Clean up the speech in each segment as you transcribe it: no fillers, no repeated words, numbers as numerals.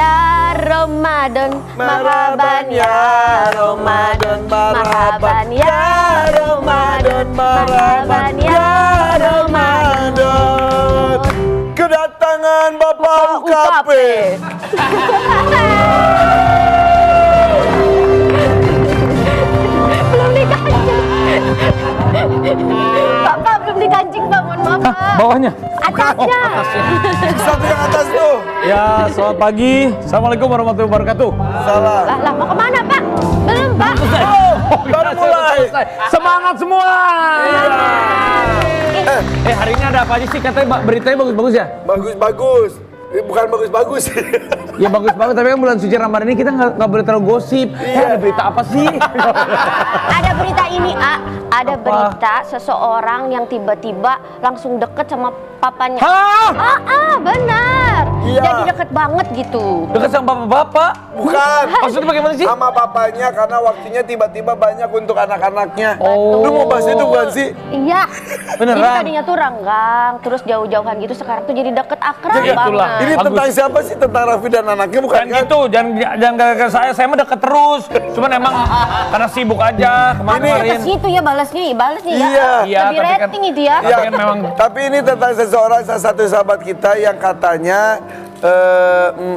ya Ramadan, marhaban ya Ramadan, marhaban ya Ramadan, marhaban ya Ramadan. Kedatangan Bapak UKP. Belum dikancing. Bapak belum dikancing, Pak. Mohon maaf, Pak. Bawahnya? Atasnya. Satu yang atas tuh. Ya, selamat pagi. Assalamualaikum warahmatullahi wabarakatuh. Salah. Lah, mau kemana, Pak? Belum, Pak. Baru mulai. Semangat semua. Hari ini ada apa aja sih? Katanya beritanya bagus-bagus ya? Bagus-bagus. Bukan bagus-bagus. Ya bagus banget, tapi kan bulan suci Ramadan ini kita nggak boleh terlalu gosip. Ada berita apa sih? Ada berita ini, A. Ada Apa? berita seseorang yang tiba-tiba langsung deket sama papanya. Hah? Benar. Iya. Jadi deket banget gitu. Dekat sama bapak-bapak? Bukan. Maksudnya bagaimana sih? Sama papanya karena waktunya tiba-tiba banyak untuk anak-anaknya. Oh. Lu mau bahas itu bukan sih? Iya. Beneran? Jadi tadinya tuh renggang, terus jauh-jauhan gitu, sekarang tuh jadi deket akrab Ya, itulah. banget. Ini Bagus. tentang siapa sih? Tentang Raffi dan anaknya bukan Bukan kan? gitu, jangan gara-gara saya mah deket terus. Cuman emang karena sibuk aja Ke kemarin. situ ya balasnya ya. Iya. Iya, Lebih tapi kan- rating itu ya. Tapi kan memang Tapi ini tentang seseorang, salah satu sahabat kita yang katanya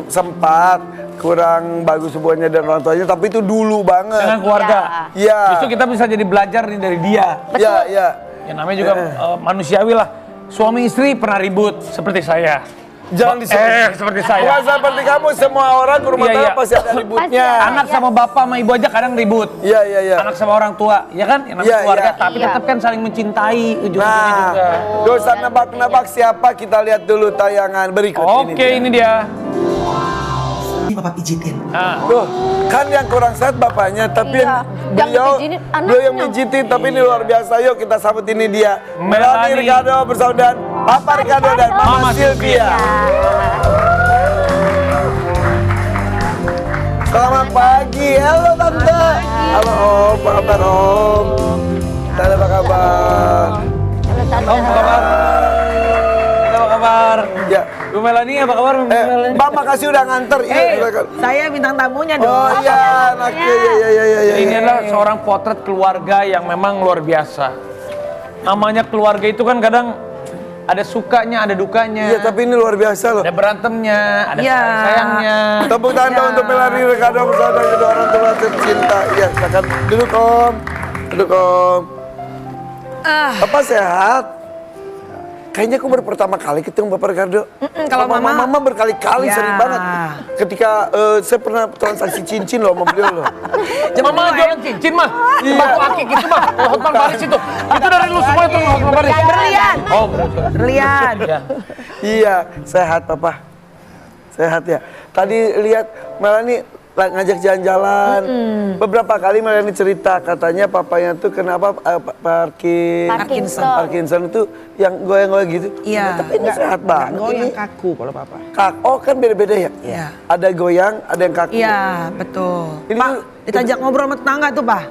sempat kurang bagus hubungannya dan orang tuanya, tapi itu dulu banget. dengan keluarga. Iya. Justru kita bisa jadi belajar nih dari dia. Iya, iya. Ya namanya juga manusiawi lah. Suami istri pernah ribut seperti saya. Jangan disebut. Seperti Bukan saya. seperti kamu, semua orang ke rumah Iya, tangga iya. pasti ada ributnya. Pasti ada. Anak sama bapak sama ibu aja kadang ribut. Iya, iya, iya. Anak sama orang tua, ya kan? Yang namanya Iya, keluarga, iya. tapi Iya. tetap kan saling mencintai ujung-ujungnya Nah, juga. gak usah nebak-nebak siapa, kita lihat dulu tayangan berikut Oke, ini dia. Bapak pijitin. Nah, Tuh, kan yang kurang sehat bapaknya, tapi Iya. beliau, Yang dijinin anaknya. beliau yang mijitin, tapi ini luar biasa. Yuk kita sambut ini dia. Melani Melani. Ricardo bersama dan Papa Ricardo dan Mama Mama Sylvia. Selamat pagi, halo Tante. Halo Om, apa kabar Om? Tante apa kabar? Halo, Tante. Om, apa kabar? Apa kabar? Ya, Bu Melani, apa kabar? Bu Melani? Mbak makasih udah nganter. Ini silakan. Saya bintang tamunya dong. Oh iya, anaknya, ya. Ini adalah seorang potret keluarga yang memang luar biasa. Namanya keluarga itu kan kadang ada sukanya, ada dukanya. Iya, tapi ini luar biasa loh. Ada berantemnya, ada Iya. sayangnya. Tepuk tangan dong untuk Melani Ricardo bersama dengan kedua orang tua tercinta. Iya, silakan duduk Om. Duduk Om. Apa sehat? Kayaknya aku baru pertama kali ketemu Bapak Ricardo. kalau Mama- berkali-kali Ya. sering banget. Ketika saya pernah transaksi cincin loh sama beliau loh. Mama jualan cincin mah, Iya. bangku akik gitu mah, Hotman Paris itu. Itu dari lu semua itu Hotman Paris. Berlian. Oh, Berlian. ya. Iya, sehat Papa. Sehat ya. Tadi lihat Melani ngajak jalan-jalan. Beberapa kali Melani cerita katanya papanya tuh kenapa Parkinson itu yang goyang-goyang gitu. Iya. Tapi ini sehat banget. Goyang Ini kaku kalau Papa. Oh kan beda-beda ya? Iya. Ada goyang, ada yang kaku. Iya, betul. Ini Pak, tuh- ditajak ngobrol sama tetangga tuh, Pak.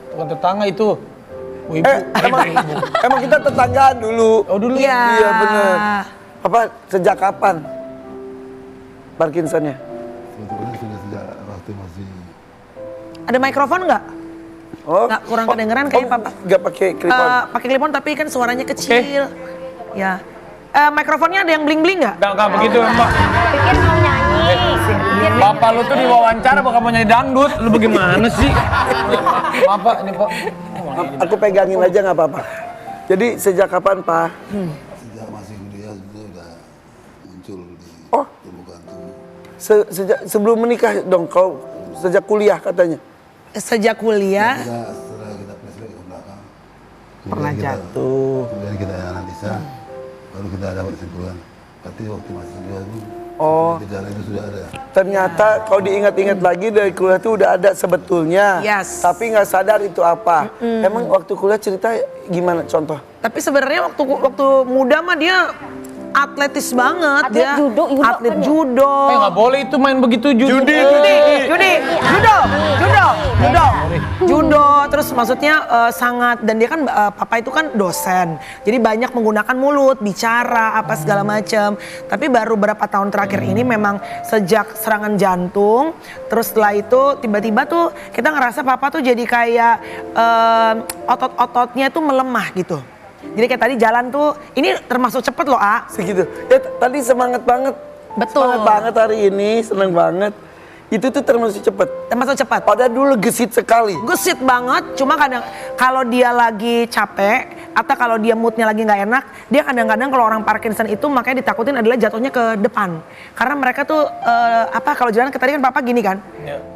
Bukan tetangga itu. Bu Ibu. Emang kita tetanggaan dulu. Oh dulu. Iya. Iya benar. Apa sejak kapan Parkinsonnya? Sebetulnya sudah sejak waktu masih Ada mikrofon nggak? Oh, Nggak, kurang kedengeran kayaknya, Papa. Nggak pakai clip-on. Pakai clip-on tapi kan suaranya kecil. Ya. Mikrofonnya ada yang bling-bling nggak? Enggak begitu, Mbak. Pikir mau nyanyi. Pikir Bapak lu tuh diwawancara bukan mau nyanyi dangdut. Lu bagaimana sih? Maaf Pak, ini Pak. Aku pegangin aja nggak apa-apa. Jadi sejak kapan Pak? sejak masih kuliah itu sudah muncul di Oh. permukaan tubuh. Sejak sebelum menikah dong, kau sejak kuliah katanya. Sejak kuliah Setelah kita flashback ke belakang, pernah kemudian kita- jatuh. Kemudian kita analisa, baru kita dapat kesimpulan. Berarti waktu masih kuliah itu, Oh. gejala itu sudah ada. Ternyata kalau diingat-ingat lagi dari kuliah itu udah ada sebetulnya. Yes. Tapi nggak sadar itu apa. Emang waktu kuliah cerita gimana contoh? Tapi sebenarnya waktu muda mah dia atletis banget. Atlet dia judo atlet kan ya? judo. Nggak boleh itu main begitu Judi. Judo, judo, judo, judo, judo, terus maksudnya sangat, dan dia kan papa itu kan dosen. Jadi banyak menggunakan mulut, bicara, apa segala macam. Tapi baru berapa tahun terakhir ini memang sejak serangan jantung, terus setelah itu tiba-tiba tuh kita ngerasa papa tuh jadi kayak otot-ototnya tuh melemah gitu. Jadi kayak tadi jalan tuh, ini termasuk cepet loh, Segitu. Ya tadi semangat banget. Betul. Semangat banget hari ini, seneng banget. Itu tuh termasuk cepet. Termasuk cepat. Padahal dulu gesit sekali. Gesit banget, cuma kadang kalau dia lagi capek atau kalau dia moodnya lagi nggak enak, dia kadang-kadang kalau orang Parkinson itu makanya ditakutin adalah jatuhnya ke depan. Karena mereka tuh kalau jalan tadi kan papa gini kan,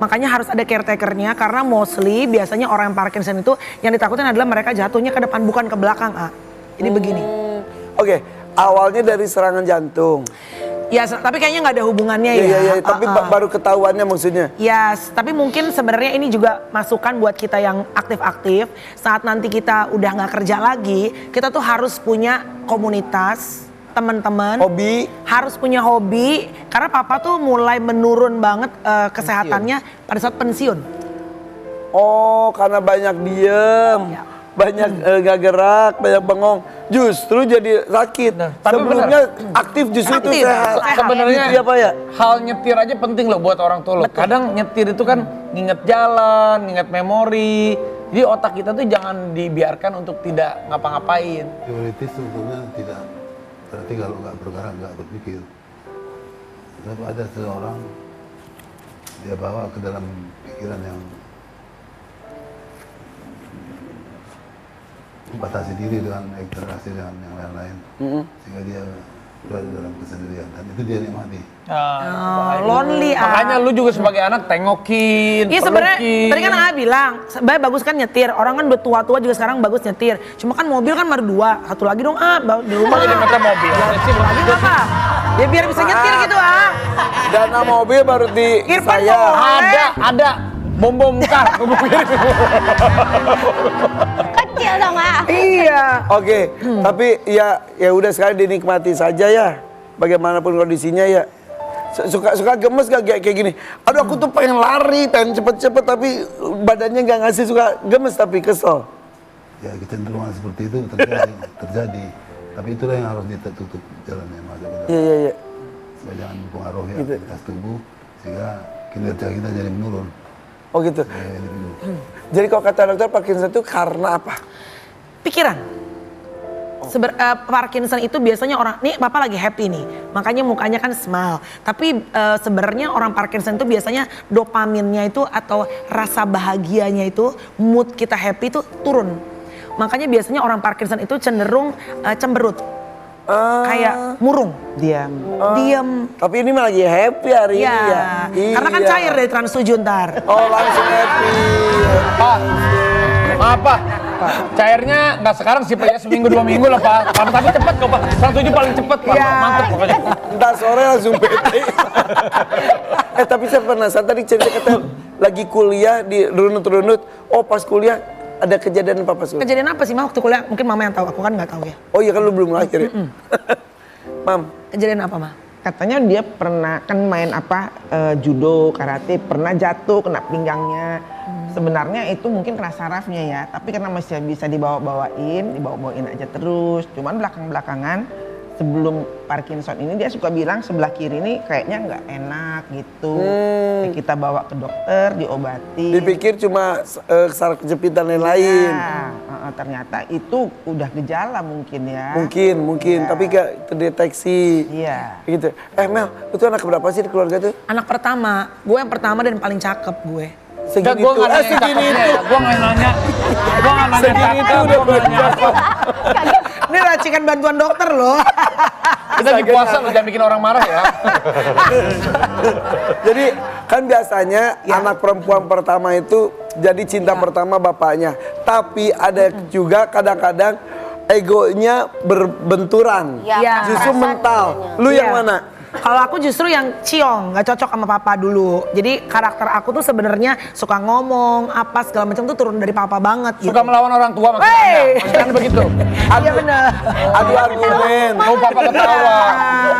makanya harus ada caretakernya karena mostly biasanya orang yang Parkinson itu yang ditakutin adalah mereka jatuhnya ke depan bukan ke belakang, Jadi begini. Oke, awalnya dari serangan jantung. Ya, tapi kayaknya nggak ada hubungannya ya. Iya, tapi baru ketahuannya maksudnya. Ya, tapi mungkin sebenarnya ini juga masukan buat kita yang aktif-aktif. Saat nanti kita udah nggak kerja lagi, kita tuh harus punya komunitas, teman-teman. Hobi. Harus punya hobi, karena papa tuh mulai menurun banget kesehatannya pada saat pensiun. Oh, karena banyak diem. Ya. Banyak nggak gerak, banyak bengong, justru jadi sakit. tapi Sebelumnya aktif justru itu Aktif, sehat. sehat. Sebenarnya Iya, Pak, ya? hal nyetir aja penting loh buat orang tua loh. Kadang nyetir itu kan nginget jalan, nginget memori. Jadi otak kita tuh jangan dibiarkan untuk tidak ngapa-ngapain. Teoritis sebetulnya tidak, berarti kalau nggak bergerak, nggak berpikir. Tapi ada seseorang, dia bawa ke dalam pikiran yang membatasi diri dengan interaksi dengan yang lain-lain. Sehingga dia berada dalam kesendirian, dan itu dia nikmati. Lonely, Makanya lu juga sebagai anak tengokin, Iya sebenarnya pelukin. tadi kan bilang, sebenarnya bagus kan nyetir. Orang kan udah tua-tua juga sekarang bagus nyetir. Cuma kan mobil kan baru 2, satu lagi dong di rumah. Jadi minta mobil. Lagi nggak apa? Ya biar bisa nyetir gitu Dana mobil baru di Irfan saya. boleh. Ada bom kar. Kecil dong, Iya. Oke, tapi ya udah sekarang dinikmati saja ya. Bagaimanapun kondisinya ya. Suka gemes gak kayak gini. Aduh, aku tuh pengen lari, pengen cepet-cepet tapi badannya nggak ngasih, suka gemes tapi kesel. Ya kecenderungan seperti itu terjadi. Tapi itulah yang harus ditutup jalannya, masuk ke dalam. Iya. Supaya jangan mempengaruhi Gitu. aktivitas tubuh, sehingga kinerja kita jadi menurun. Oh gitu. Kayak individu. Jadi kalau kata dokter Parkinson itu karena apa? Pikiran. Parkinson itu biasanya orang, nih papa lagi happy nih, makanya mukanya kan smile. Tapi sebenarnya orang Parkinson itu biasanya dopaminnya itu atau rasa bahagianya itu, mood kita happy itu turun. Makanya biasanya orang Parkinson itu cenderung cemberut, kayak murung, Diam. diam. Tapi ini mah lagi happy hari Iya, ini ya. karena kan Iya. cair dari Trans 7 ntar. Oh, langsung happy. Pak, maaf Pak. Cairnya nggak sekarang sih Pak, ya seminggu 2 minggu lah Pak. Tapi cepet kok Pak. 107 paling cepet Pak. Iya. Mantep pokoknya. Ntar sore langsung PT. Tapi saya penasaran tadi cerita kata lagi kuliah di runut-runut. Oh pas kuliah ada kejadian apa pas kuliah? Kejadian apa sih, Mama, waktu kuliah? Mungkin Mama yang tahu, aku kan nggak tahu ya. Oh iya kan lu belum lahir ya? Mam, Kejadian apa, Ma? Katanya dia pernah kan main judo, karate, pernah jatuh kena pinggangnya. Sebenarnya itu mungkin kena sarafnya ya, tapi karena masih bisa dibawa-bawain aja terus. Cuman belakang-belakangan sebelum Parkinson ini dia suka bilang sebelah kiri ini kayaknya nggak enak gitu. Ya, kita bawa ke dokter, diobati. dipikir cuma saraf kejepitan lain-lain. Ternyata itu udah gejala mungkin ya. Mungkin, tapi gak terdeteksi. Iya. Gitu. Mel, lu tuh anak berapa sih di keluarga tuh? Anak pertama, gue yang pertama dan paling cakep gue. Segini Gue tuh. nggak nanya Segini cakepnya itu. ya. Gue nggak nanya. Segini itu udah bercakap. Ini racikan bantuan dokter loh. Kita di puasa loh, jangan bikin orang marah ya. Jadi kan biasanya anak perempuan pertama itu jadi cinta pertama bapaknya. Tapi ada juga kadang-kadang egonya berbenturan. Ya, Iya. Justru perasaan mental. egonya. Lu yang Iya. mana? Kalau aku justru yang ciong, nggak cocok sama papa dulu. Jadi karakter aku tuh sebenarnya suka ngomong apa segala macam tuh turun dari papa banget. Gitu. Suka melawan orang tua maksudnya Hey! Anda. Maksud Anda begitu. Iya bener. Adu argumen. Mau papa ketawa.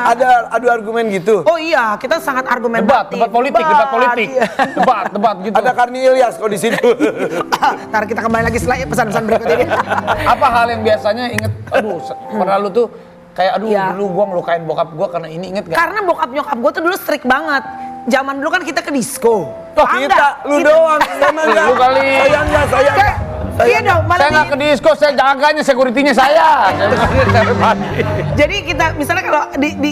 Ada adu argumen gitu. Oh iya, kita sangat argumentatif. Debat politik. iya. Debat gitu. Ada Karni Ilyas kok di situ. Ntar kita kembali lagi setelah pesan-pesan berikut ini. Apa hal yang biasanya inget, aduh, pernah lu tuh kayak aduh Iya. dulu gua ngelukain bokap gua karena ini inget gak? Karena bokap nyokap gue tuh dulu strict banget. Zaman dulu kan kita ke disco. Kita, lu doang, sama enggak? Lu kali. Saya enggak, saya enggak. Iya dong, malah Saya nggak ke disco, saya jaganya, security-nya saya. Jadi kita misalnya kalau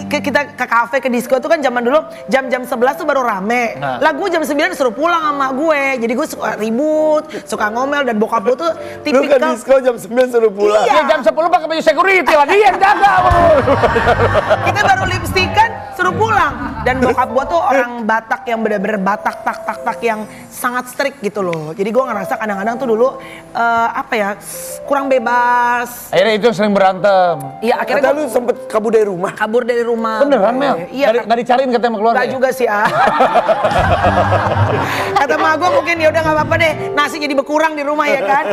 kita ke kafe ke disco tuh kan zaman dulu jam-jam 11 tuh baru rame. Nah. Lah gue jam 9 disuruh pulang sama gue. Jadi gue suka ribut, suka ngomel dan bokap gue tuh Lu ke tipikal disco jam 9 suruh pulang. Iya. Ya jam 10 pakai baju security lah, dia yang jaga. kita baru lipstikan suruh pulang. Dan bokap gue tuh orang Batak yang bener-bener Batak tak yang sangat strict gitu loh. Jadi gue ngerasa kadang-kadang tuh dulu apa ya kurang bebas. Akhirnya itu yang sering berantem. Iya akhirnya Kata gue lu sempet kabur dari rumah. kabur dari rumah. Beneran Mel? Iya. Nggak dicariin katanya sama keluarga Enggak ya? juga sih Kata emak gue mungkin ya udah nggak apa-apa deh nasi jadi berkurang di rumah ya kan.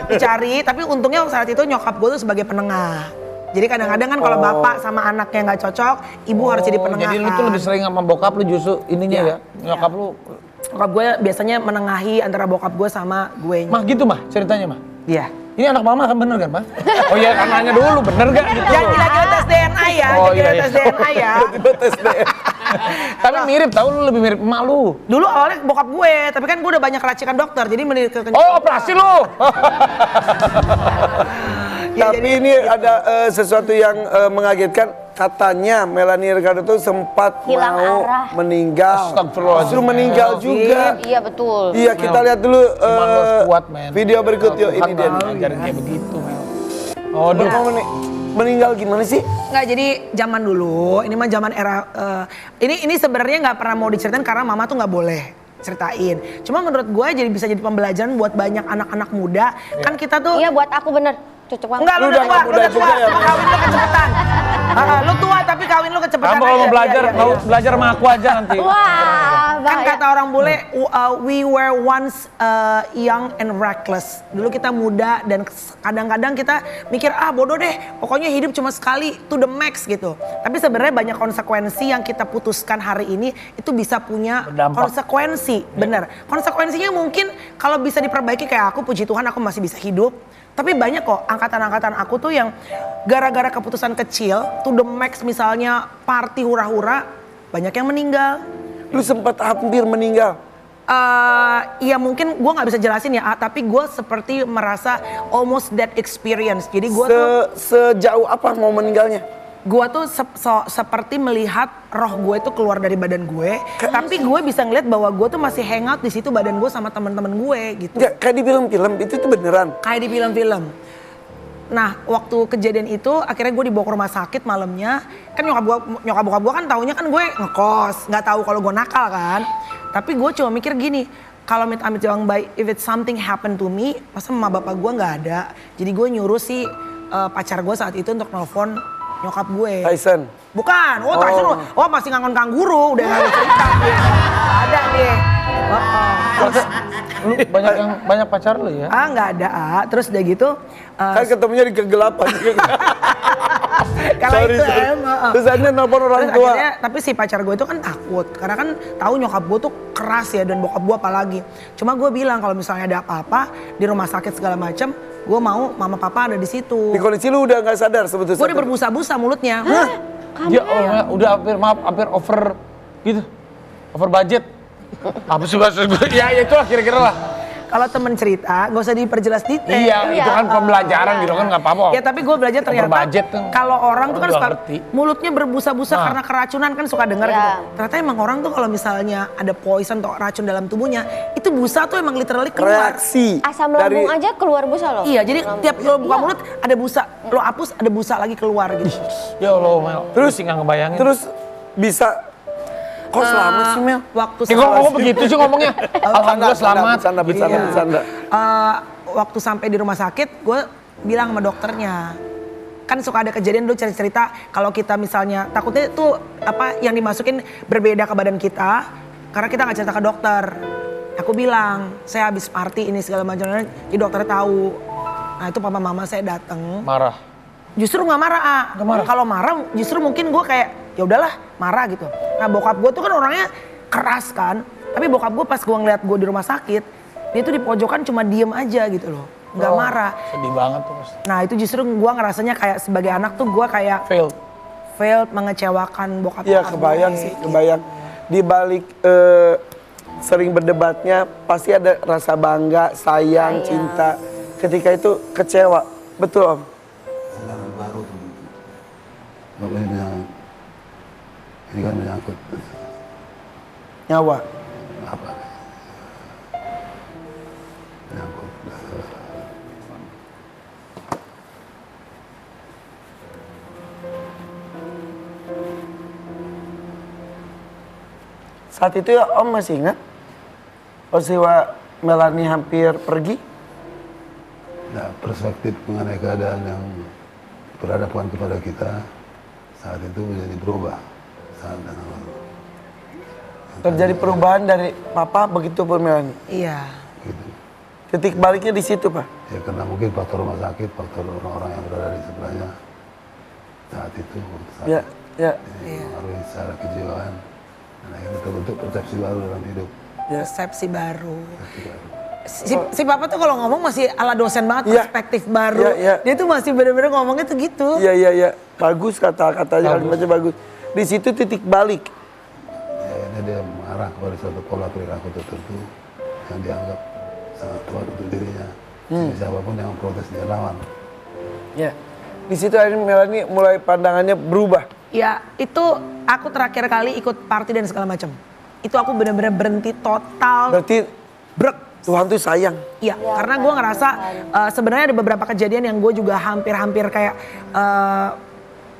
Dicari tapi untungnya saat itu nyokap gue tuh sebagai penengah. Jadi kadang-kadang kan kalau bapak sama anaknya nggak cocok, ibu harus jadi penengah. Jadi lu tuh lebih sering sama bokap lu justru ininya Iya. ya? Nyokap lu, Bokap gue biasanya menengahi antara bokap gue sama gue. mah gitu mah ceritanya mah? Iya. Ini anak mama kan bener kan mah? Oh iya kan nanya dulu bener gak gitu? Jangan lagi tes DNA ya, Oh, jangan iya, tes iya. DNA ya. Tes DNA. Tapi mirip tau lu lebih mirip emak lu. Dulu awalnya bokap gue, tapi kan gue udah banyak racikan dokter, jadi mending ke Oh operasi lu? Ya, Tapi ini ada sesuatu yang mengagetkan. Katanya Melanie Ricardo tuh sempat Hilang mau arah. meninggal. Astagfirullahaladzim, Justru meninggal Mel. juga. Iya betul. Iya, kita lihat dulu Cuman lu harus kuat men. video berikut yuk. Tuhan Ini dia. nggak ngajarin kayak begitu Mel. Oh Lu duh. mau meninggal gimana sih? Nggak, jadi zaman dulu, ini mah zaman era, ini sebenarnya nggak pernah mau diceritain karena mama tuh nggak boleh ceritain. Cuma menurut gue jadi bisa jadi pembelajaran buat banyak anak-anak muda. Kan kita tuh, Iya buat aku bener. Cocok banget. enggak lu Lu udah udah tua, nggak lu muda udah tua, juga ya, cuma kawin lu kecepatan. Lu tua tapi kawin lu kecepatan Kamu kalau mau aja. belajar, Iya, iya, mau iya. belajar sama aku aja nanti. Wah, Kan bahaya. kata orang bule, we were once young and reckless. Dulu kita muda dan kadang-kadang kita mikir bodoh deh, pokoknya hidup cuma sekali to the max gitu. Tapi sebenarnya banyak konsekuensi yang kita putuskan hari ini itu bisa punya Berdampak. konsekuensi, bener. Konsekuensinya mungkin kalau bisa diperbaiki kayak aku, puji Tuhan aku masih bisa hidup. Tapi banyak kok angkatan-angkatan aku tuh yang gara-gara keputusan kecil, to the max misalnya party hura-hura, banyak yang meninggal. Lu sempat hampir meninggal. Iya mungkin gue nggak bisa jelasin ya, tapi gue seperti merasa almost that experience. Jadi gue tuh, Sejauh apa mau meninggalnya? seperti melihat roh gue itu keluar dari badan gue, tapi gue bisa ngeliat bahwa gue tuh masih hangout di situ badan gue sama teman-teman gue gitu. Enggak, kayak di film-film itu tuh beneran. Kayak di film-film. Nah, waktu kejadian itu akhirnya gue dibawa ke rumah sakit malamnya. Kan nyokap bokap gue kan taunya kan gue ngekos, nggak tahu kalau gue nakal kan. Tapi gue cuma mikir gini, kalau amit-amit Bang Bay, if it's something happen to me, masa mama bapak gue nggak ada. Jadi gue nyuruh si pacar gue saat itu untuk nelfon nyokap gue. Tyson. Bukan, Tyson, masih ngangon kangguru, udah nggak ada cerita. Ada deh. Terus, Lu banyak pacar lu ya? nggak ada. Terus udah gitu, Kan ketemunya di kegelapan. kalau Sorry, itu sorry. emang. Terus akhirnya nelpon orang Terus tua. akhirnya, tapi si pacar gue itu kan takut karena kan tahu nyokap gue tuh keras ya dan bokap gue apalagi. Cuma gue bilang kalau misalnya ada apa-apa di rumah sakit segala macam, gue mau mama papa ada di situ. Di kondisi lu udah nggak sadar sebetulnya. Gue udah berbusa-busa mulutnya. Ya Allah, udah hampir over gitu. Over budget. Apa sih bahasa gue? Ya itulah kira-kira lah. Kalau temen cerita, gak usah diperjelas detail. Iya, itu kan pembelajaran gitu kan nggak apa-apa. Ya tapi gue belajar ternyata Over-budget tuh. kalau orang tuh kan Orang suka juga ngerti. mulutnya berbusa-busa Nah. karena keracunan kan suka dengar Iya. gitu. Ternyata emang orang tuh kalau misalnya ada poison atau racun dalam tubuhnya, itu busa tuh emang literally keluar. reaksi. Asam dari lambung aja keluar busa loh. Iya, jadi tiap lo buka Iya. mulut ada busa, lo hapus ada busa lagi keluar gitu. Ya Allah, Mel. Terus sih nggak ngebayangin. Terus bisa. Kok selamat sih Mel? Waktu Kok begitu sih ngomongnya? Alhamdulillah selamat. Bercanda. Iya. Waktu sampai di rumah sakit, gue bilang sama dokternya, kan suka ada kejadian dulu cerita kalau kita misalnya takutnya tuh apa yang dimasukin berbeda ke badan kita karena kita nggak cerita ke dokter. Aku bilang saya habis party ini segala macam, jadi dokternya tahu. Nah itu papa mama saya datang. Marah. Justru nggak marah, ah. Nggak marah? Kalau marah justru mungkin gue kayak ya udahlah marah gitu. Nah bokap gue tuh kan orangnya keras kan, tapi bokap gue pas gue ngeliat gue di rumah sakit, dia tuh di pojokan cuma diem aja gitu loh, nggak marah. Sedih banget tuh pasti. Nah itu justru gue ngerasanya kayak sebagai anak tuh gue kayak failed mengecewakan bokap. Iya kebayang sih, kebayang. Di balik sering berdebatnya pasti ada rasa bangga, sayang, cinta. Ketika itu kecewa, betul Om? Sekarang baru tuh. Pokoknya ini kan menyangkut Nyawa. apa? Menyangkut Saat itu ya Om masih ingat? Peristiwa Melanie hampir pergi? nah, perspektif mengenai keadaan yang berhadapan kepada kita saat itu menjadi berubah saat dan lalu. Terjadi perubahan dari Papa begitu pun Melanie. Iya. Gitu. Titik baliknya di situ Pak. Ya karena mungkin faktor rumah sakit, faktor orang-orang yang berada di sebelahnya saat itu saat Ya, ya. ini mengaruhi secara kejiwaan dan akhirnya terbentuk persepsi baru dalam hidup. Persepsi baru. Persepsi baru. Si papa tuh kalau ngomong masih ala dosen banget, Iya. perspektif baru. Iya, iya. Dia tuh masih bener-bener ngomongnya tuh gitu. Iya, iya, iya. Bagus kata-katanya, kalimatnya bagus. Di situ titik balik. Ya, akhirnya dia mengarah kepada suatu pola perilaku tertentu yang dianggap sangat kuat untuk dirinya. Jadi siapapun yang protes dia lawan. Ya. Di situ akhirnya Melanie mulai pandangannya berubah. Ya itu aku terakhir kali ikut party dan segala macam. Itu aku bener-bener berhenti total. Berarti Brek. Tuhan tuh sayang. Iya, karena gue ngerasa sebenarnya ada beberapa kejadian yang gue juga hampir-hampir kayak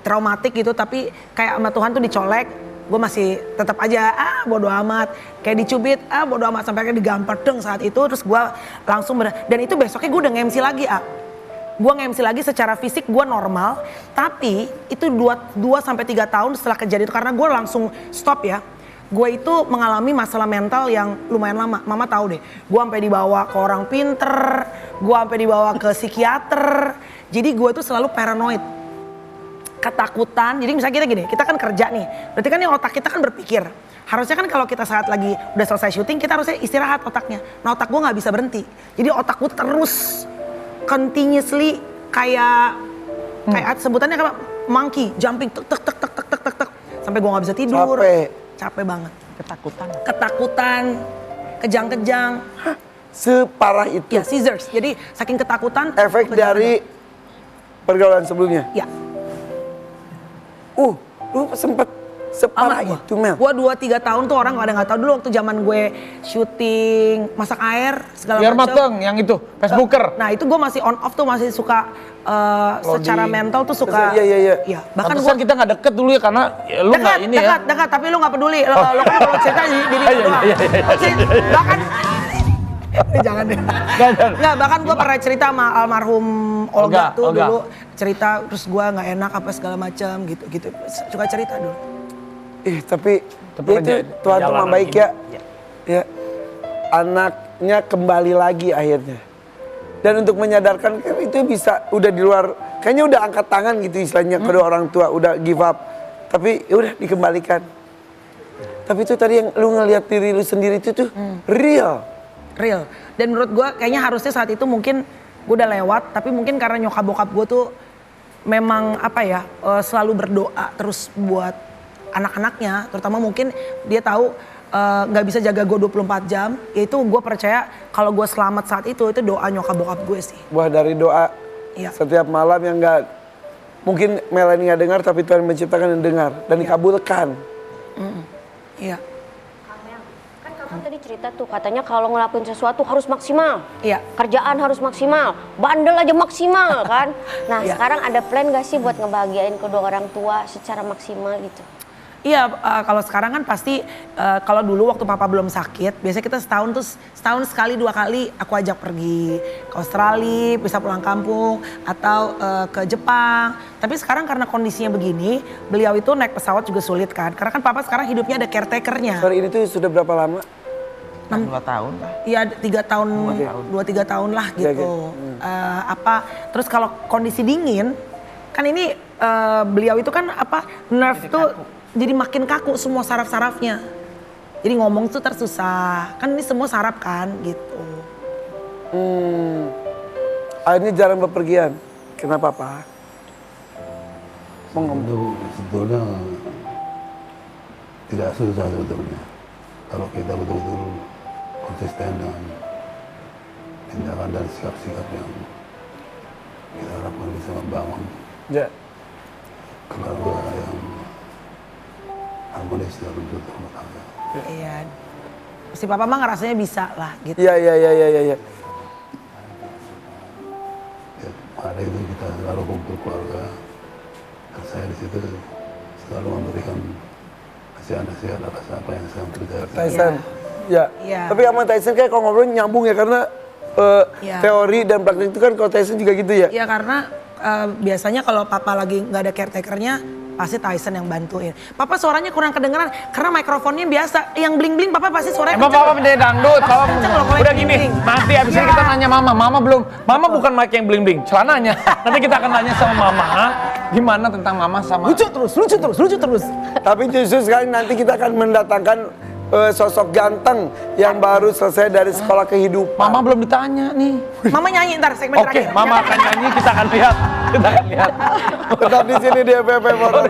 traumatik gitu, tapi kayak sama Tuhan tuh dicolek, gue masih tetap aja bodo amat, kayak dicubit bodo amat sampai kayak digampar deng saat itu, terus gue langsung dan itu besoknya gue udah nge-MC lagi gue nge-MC lagi secara fisik gue normal, tapi itu 2-3 tahun setelah kejadian itu karena gue langsung stop ya. Gue itu mengalami masalah mental yang lumayan lama. Mama tahu deh, gue sampai dibawa ke orang pinter, gue sampai dibawa ke psikiater. Jadi gue tuh selalu paranoid, ketakutan. Jadi misalnya kita kan kerja nih, berarti kan yang otak kita kan berpikir. Harusnya kan kalau kita saat lagi udah selesai syuting, kita harusnya istirahat otaknya. Nah otak gue nggak bisa berhenti. Jadi otak gue terus continuously kayak sebutannya kayak monkey, jumping tek tek tek tek tek tek tek sampai gue nggak bisa tidur. Capek banget. Ketakutan, kejang-kejang. Separah itu. Ya, seizures. Jadi saking ketakutan. Efek dari pergaulan sebelumnya. Ya. Lu sempet separah itu Mel. Gue 2-3 tahun tuh orang nggak tahu dulu waktu zaman gue syuting masak air segala Biar macam. mateng yang itu, Facebooker. Nah itu gue masih on off tuh masih suka secara mental tuh suka. Iya. Ya, bahkan Pantesan kita nggak deket dulu ya karena ya, lu nggak ini ya. Dekat, tapi lu nggak peduli. Lo kan kalau cerita di diri lu doang. Bahkan jangan deh. Nggak, bahkan gue pernah cerita sama almarhum Olga tuh dulu cerita, terus gue nggak enak apa segala macam gitu. Suka cerita dulu. Tapi itu Tuhan tuh maha baik ya. Ya. Anaknya kembali lagi akhirnya. Dan untuk menyadarkan itu bisa udah di luar, kayaknya udah angkat tangan gitu istilahnya kedua orang tua, udah give up. Tapi ya udah dikembalikan. Tapi itu tadi yang lu ngelihat diri lu sendiri itu tuh real. Dan menurut gue kayaknya harusnya saat itu mungkin gue udah lewat, tapi mungkin karena nyokap bokap gue tuh memang selalu berdoa terus buat anak-anaknya, terutama mungkin dia tahu nggak bisa jaga gue 24 jam, yaitu gue percaya kalau gue selamat saat itu doa nyokap bokap gue sih. Buah dari doa setiap malam yang nggak mungkin Melanie nggak dengar, tapi Tuhan menciptakan dan dengar dan dikabulkan. Iya. Kan kakak tadi cerita tuh katanya kalau ngelakuin sesuatu harus maksimal. Iya. Kerjaan harus maksimal, bandel aja maksimal kan. Nah sekarang ada plan gak sih buat ngebahagiain kedua orang tua secara maksimal gitu? Iya, kalau sekarang kan pasti kalau dulu waktu papa belum sakit, biasanya kita setahun sekali 2 kali aku ajak pergi ke Australia, bisa pulang kampung atau ke Jepang. Tapi sekarang karena kondisinya begini, beliau itu naik pesawat juga sulit kan. Karena kan papa sekarang hidupnya ada caretakernya. Sorry, ini tuh sudah berapa lama? 2 tahun lah. Iya 3 tahun, 2-3 tahun lah gitu. Terus kalau kondisi dingin, kan ini beliau itu kan nerve tuh jadi makin kaku semua saraf-sarafnya. Jadi ngomong tuh tersusah. Kan ini semua saraf kan gitu. Akhirnya jarang bepergian. Kenapa Pak? Itu sebetulnya tidak susah sebetulnya. Kalau kita betul-betul konsisten dengan tindakan dan sikap-sikap yang kita harapkan bisa membangun Ya. keluarga yang harmonis dalam suatu rumah tangga. Iya. Si papa mah ngerasanya bisa lah gitu. Iya. Tiap hari itu kita selalu kumpul keluarga. Dan saya di situ selalu memberikan nasihat-nasihat atas apa yang sedang terjadi. Tyson. Ya. Iya. Tapi sama Tyson kayak kalau ngobrol nyambung ya karena Iya. teori dan praktik itu kan kalau Tyson juga gitu ya. Iya karena biasanya kalau papa lagi nggak ada caretakernya, pasti Tyson yang bantuin. Papa suaranya kurang kedengeran karena mikrofonnya biasa. Yang bling-bling papa pasti suaranya Emang kenceng. papa penyanyi dangdut, papa Kenceng loh kalau udah yang gini. bling-bling. Nanti abis ini kita nanya mama belum. Mama bukan mic yang bling bling, celananya. Nanti kita akan nanya sama mama, gimana tentang mama sama. Lucu terus. Tapi justru sekarang nanti kita akan mendatangkan sosok ganteng yang baru selesai dari sekolah kehidupan. Mama belum ditanya nih. Mama nyanyi ntar segmen Oke, terakhir. mama akan nyanyi, kita akan lihat. Tetap di sini di FFM Motor.